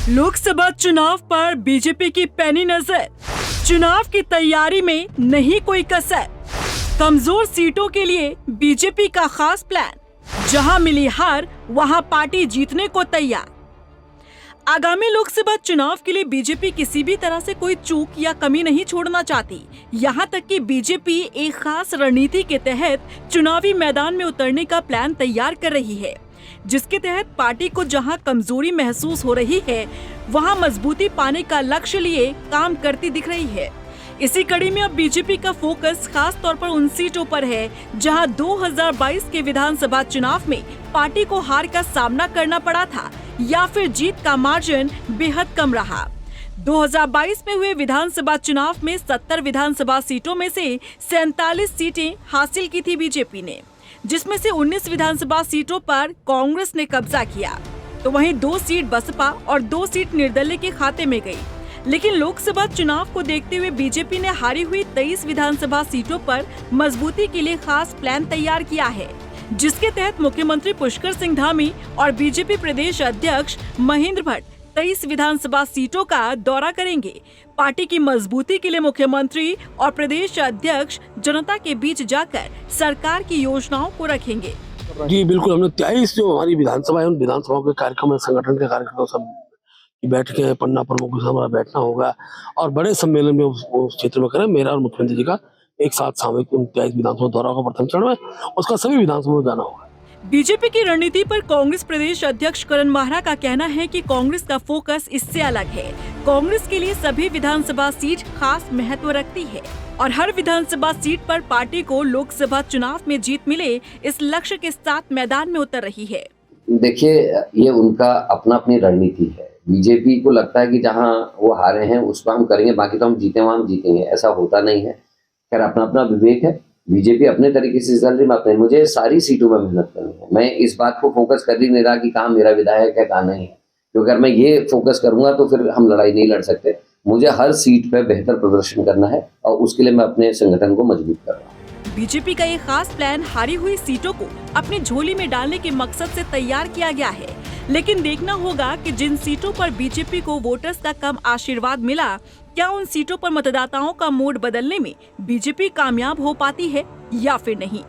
लोकसभा चुनाव पर बीजेपी की पैनी नजर, चुनाव की तैयारी में नहीं कोई कसर, कमजोर सीटों के लिए बीजेपी का खास प्लान, जहां मिली हार वहां पार्टी जीतने को तैयार। आगामी लोकसभा चुनाव के लिए बीजेपी किसी भी तरह से कोई चूक या कमी नहीं छोड़ना चाहती। यहां तक कि बीजेपी एक खास रणनीति के तहत चुनावी मैदान में उतरने का प्लान तैयार कर रही है, जिसके तहत पार्टी को जहां कमजोरी महसूस हो रही है, वहां मजबूती पाने का लक्ष्य लिए काम करती दिख रही है। इसी कड़ी में अब बीजेपी का फोकस खास तौर पर उन सीटों पर है जहां 2022 के विधानसभा चुनाव में पार्टी को हार का सामना करना पड़ा था या फिर जीत का मार्जिन बेहद कम रहा। 2022 में हुए विधानसभा चुनाव में 70 विधानसभा सीटों में से 47 सीटें हासिल की थी बीजेपी ने, जिसमें से 19 विधानसभा सीटों पर कांग्रेस ने कब्जा किया, तो वहीं 2 सीट बसपा और 2 सीट निर्दलीय के खाते में गई। लेकिन लोकसभा चुनाव को देखते हुए बीजेपी ने हारी हुई 23 विधानसभा सीटों पर मजबूती के लिए खास प्लान तैयार किया है, जिसके तहत मुख्यमंत्री पुष्कर सिंह धामी और बीजेपी प्रदेश अध्यक्ष महेंद्र भट्ट 23 विधानसभा सीटों का दौरा करेंगे। पार्टी की मजबूती के लिए मुख्यमंत्री और प्रदेश अध्यक्ष जनता के बीच जाकर सरकार की योजनाओं को रखेंगे। जी बिल्कुल, हमने 23 जो हमारी विधानसभा है उन विधानसभाओं के कार्यक्रम, संगठन के कार्यक्रम सब की बैठकें, पन्ना प्रमुख से हमारा बैठना होगा और बड़े सम्मेलन में उस क्षेत्र में करें। मेरा और मुख्यमंत्री जी का एक साथ सामूहिक 23 विधानसभा दौरा होगा प्रथम चरण में, उसका सभी विधानसभा में जाना होगा। बीजेपी की रणनीति पर कांग्रेस प्रदेश अध्यक्ष करण माहरा का कहना है कि कांग्रेस का फोकस इससे अलग है। कांग्रेस के लिए सभी विधानसभा सीट खास महत्व रखती है और हर विधानसभा सीट पर पार्टी को लोकसभा चुनाव में जीत मिले, इस लक्ष्य के साथ मैदान में उतर रही है। देखिए, ये उनका अपना अपनी रणनीति है। बीजेपी को लगता है कि जहां वो हारे हैं उस पर हम करेंगे, बाकी तो हम जीते वहां हम जीतेंगे, ऐसा होता नहीं है। खैर, अपना अपना विवेक है। बीजेपी अपने तरीके से चल रही है। मुझे सारी सीटों में मेहनत करनी है। मैं इस बात को फोकस कर ही नहीं रहा कि कहाँ मेरा विधायक है कहाँ नहीं है, क्योंकि अगर मैं ये फोकस करूंगा तो फिर हम लड़ाई नहीं लड़ सकते। मुझे हर सीट पे बेहतर प्रदर्शन करना है और उसके लिए मैं अपने संगठन को मजबूत कर रहा हूँ। बीजेपी का ये खास प्लान हारी हुई सीटों को अपनी झोली में डालने के मकसद से तैयार किया गया है, लेकिन देखना होगा कि जिन सीटों पर बीजेपी को वोटर्स का कम आशीर्वाद मिला, क्या उन सीटों पर मतदाताओं का मूड बदलने में बीजेपी कामयाब हो पाती है या फिर नहीं।